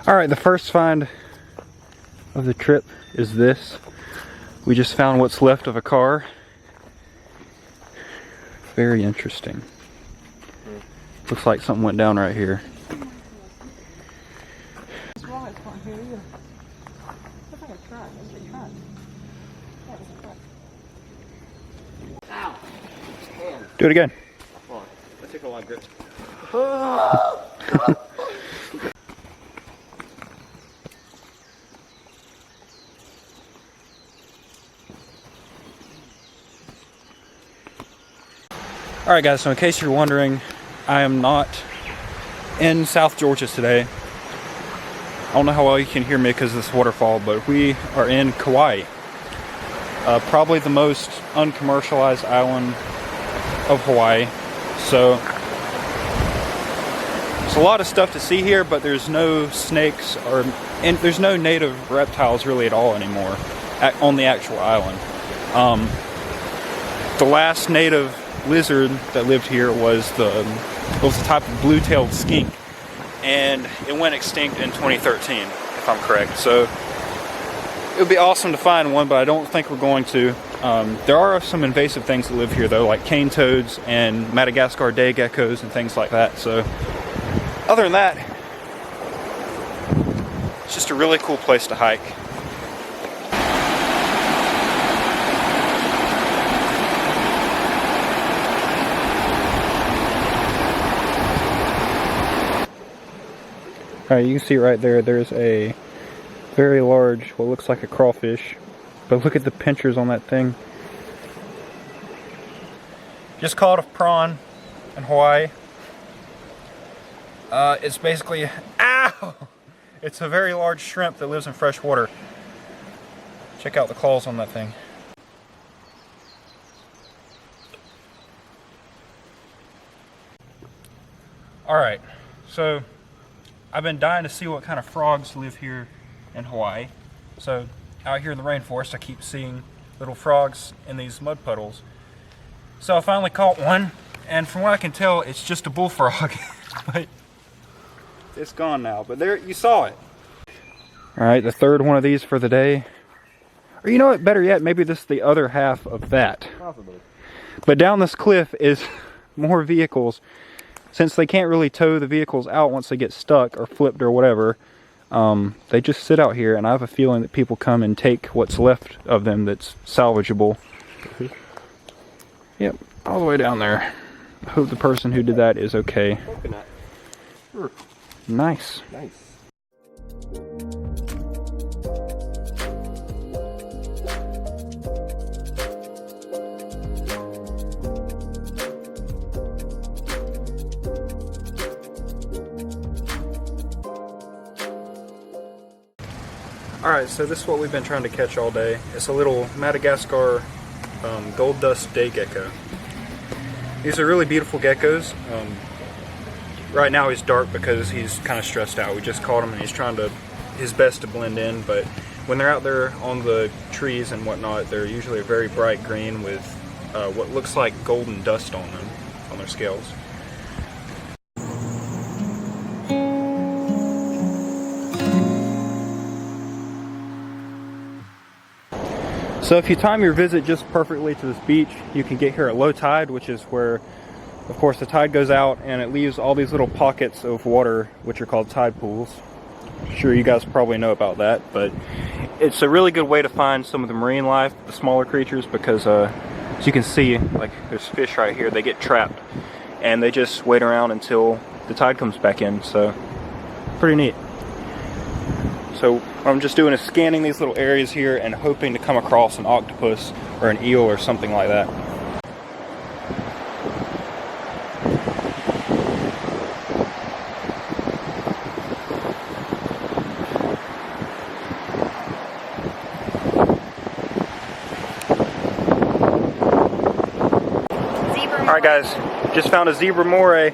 Alright, the first find of the trip is this. We just found what's left of a car. Very interesting. Looks like something went down right here. Do it again. Hold on. Let's take a long grip. Alright guys, so in case you're wondering, I am not in South Georgia today. I don't know how well you can hear me because of this waterfall, but we are in Kauai. Probably the most uncommercialized island of Hawaii. So there's a lot of stuff to see here, but there's no snakes and there's no native reptiles really at all anymore on the actual island. The last native lizard that lived here was the type of blue-tailed skink, and it went extinct in 2013 if I'm correct. So it would be awesome to find one, but I don't think we're going to. There are some invasive things that live here though, like cane toads and Madagascar day geckos and things like that. So other than that, it's just a really cool place to hike. Alright, you can see right there, there's a very large, what looks like a crawfish. But look at the pinchers on that thing. Just caught a prawn in Hawaii. It's basically, ow! It's a very large shrimp that lives in fresh water. Check out the claws on that thing. Alright, so I've been dying to see what kind of frogs live here in Hawaii. So out here in the rainforest, I keep seeing little frogs in these mud puddles. So I finally caught one, and from what I can tell, it's just a bullfrog. But it's gone now, but there, you saw it. Alright, the third one of these for the day. Or you know what, better yet, maybe this is the other half of that. Possibly. But down this cliff is more vehicles. Since they can't really tow the vehicles out once they get stuck or flipped or whatever, they just sit out here, and I have a feeling that people come and take what's left of them that's salvageable. Yep, all the way down there. I hope the person who did that is okay. Coconut. Sure. Nice. Nice. Alright, so this is what we've been trying to catch all day. It's a little Madagascar gold dust day gecko. These are really beautiful geckos. Right now he's dark because he's kind of stressed out. We just caught him and he's trying his best to blend in, but when they're out there on the trees and whatnot, they're usually a very bright green with what looks like golden dust on them, on their scales. So if you time your visit just perfectly to this beach, you can get here at low tide, which is where, of course, the tide goes out and it leaves all these little pockets of water, which are called tide pools. I'm sure you guys probably know about that, but it's a really good way to find some of the marine life, the smaller creatures, because as you can see, like there's fish right here, they get trapped and they just wait around until the tide comes back in, so pretty neat. So what I'm just doing is scanning these little areas here and hoping to come across an octopus or an eel or something like that. Alright guys, just found a zebra moray.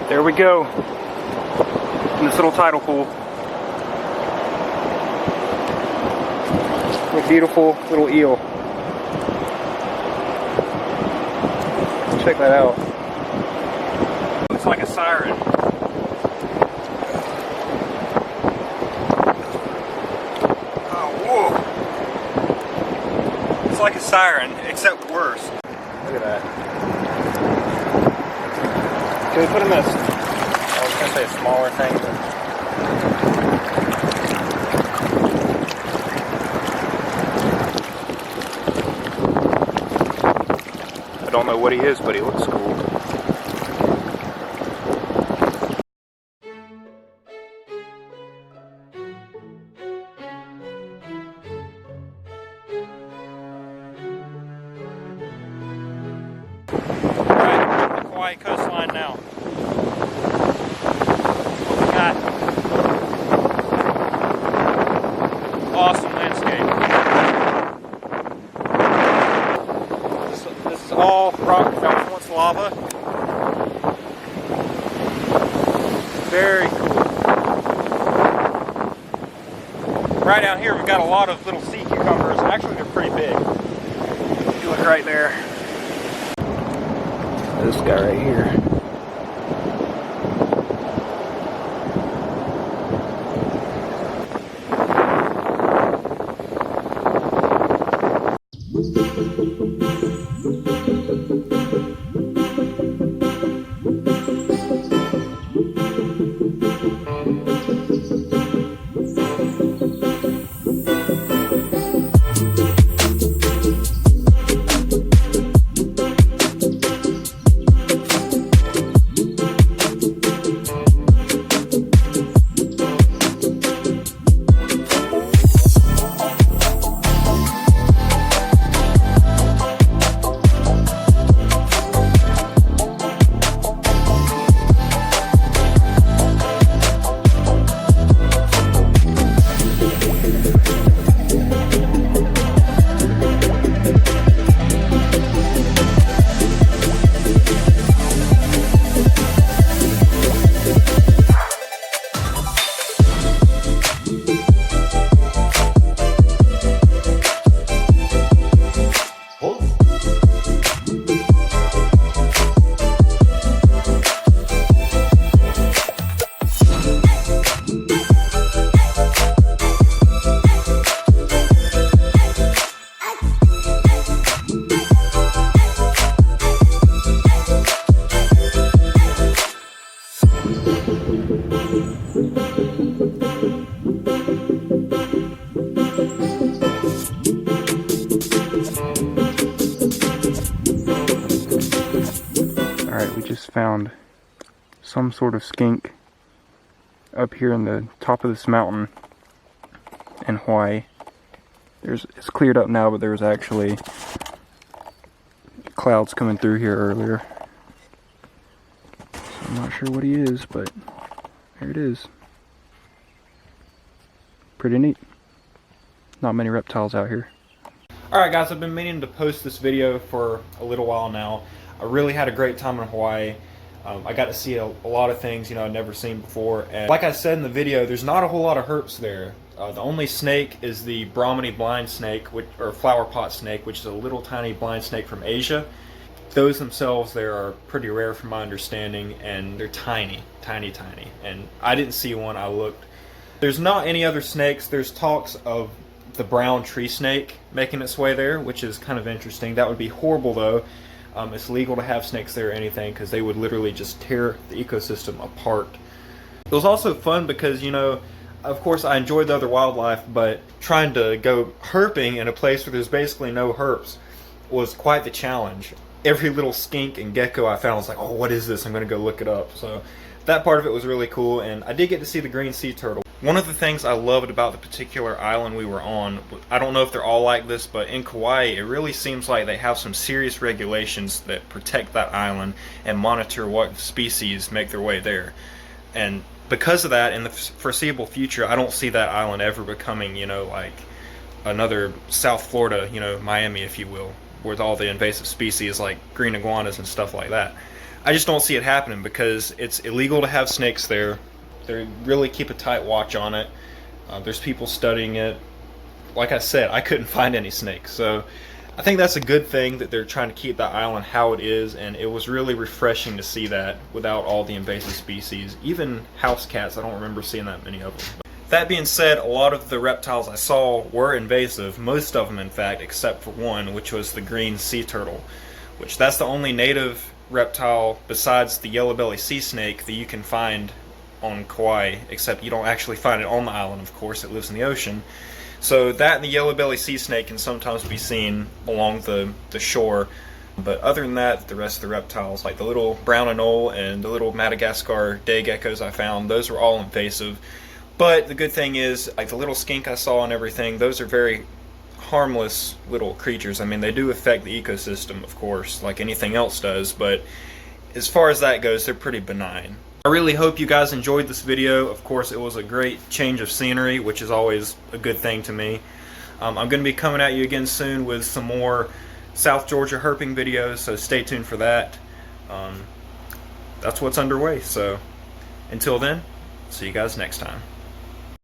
There we go. In this little tidal pool. A beautiful little eel. Check that out. Looks like a siren. It's like a siren, except worse. Look at that. Can we put him in I was going to say a smaller thing, but... I don't know what he is, but he looks cool. Alright, the Kauai coastline now. What we got? Awesome landscape. This is all rock that was once lava. Very cool. Right down here we've got a lot of little sea cucumbers. Actually they're pretty big. If you look right there. This guy right here. Alright, we just found some sort of skink up here in the top of this mountain in Hawaii. It's cleared up now, but there was actually clouds coming through here earlier. So I'm not sure what he is, but there it is. Pretty neat. Not many reptiles out here. Alright guys, I've been meaning to post this video for a little while now. I really had a great time in Hawaii. I got to see a lot of things, I'd never seen before. And like I said in the video, there's not a whole lot of herps there. The only snake is the Brahminy blind snake, or flower pot snake, which is a little tiny blind snake from Asia. Those themselves there are pretty rare from my understanding, and they're tiny, tiny, tiny. And I didn't see one, I looked. There's not any other snakes. There's talks of the brown tree snake making its way there, which is kind of interesting. That would be horrible though. It's legal to have snakes there or anything, because they would literally just tear the ecosystem apart. It was also fun because, of course I enjoyed the other wildlife, but trying to go herping in a place where there's basically no herps was quite the challenge. Every little skink and gecko I found was like, oh, what is this? I'm going to go look it up. So that part of it was really cool, and I did get to see the green sea turtle. One of the things I loved about the particular island we were on, I don't know if they're all like this, but in Kauai it really seems like they have some serious regulations that protect that island and monitor what species make their way there. And because of that, in the foreseeable future, I don't see that island ever becoming, like another South Florida, Miami, if you will, with all the invasive species like green iguanas and stuff like that. I just don't see it happening because it's illegal to have snakes there. They really keep a tight watch on it. There's people studying it. Like I said, I couldn't find any snakes. So I think that's a good thing that they're trying to keep that island how it is, and it was really refreshing to see that without all the invasive species. Even house cats, I don't remember seeing that many of them. That being said, a lot of the reptiles I saw were invasive, most of them in fact, except for one, which was the green sea turtle, which that's the only native reptile besides the yellow-belly sea snake that you can find on Kauai, except you don't actually find it on the island, of course, it lives in the ocean. So that and the yellow-belly sea snake can sometimes be seen along the shore, but other than that, the rest of the reptiles, like the little brown anole and the little Madagascar day geckos I found, those were all invasive. But the good thing is, like the little skink I saw and everything, those are very harmless little creatures. I mean, they do affect the ecosystem, of course, like anything else does, but as far as that goes, they're pretty benign. I really hope you guys enjoyed this video. Of course, it was a great change of scenery, which is always a good thing to me. I'm going to be coming at you again soon with some more South Georgia herping videos, so stay tuned for that. That's what's underway, so until then, see you guys next time.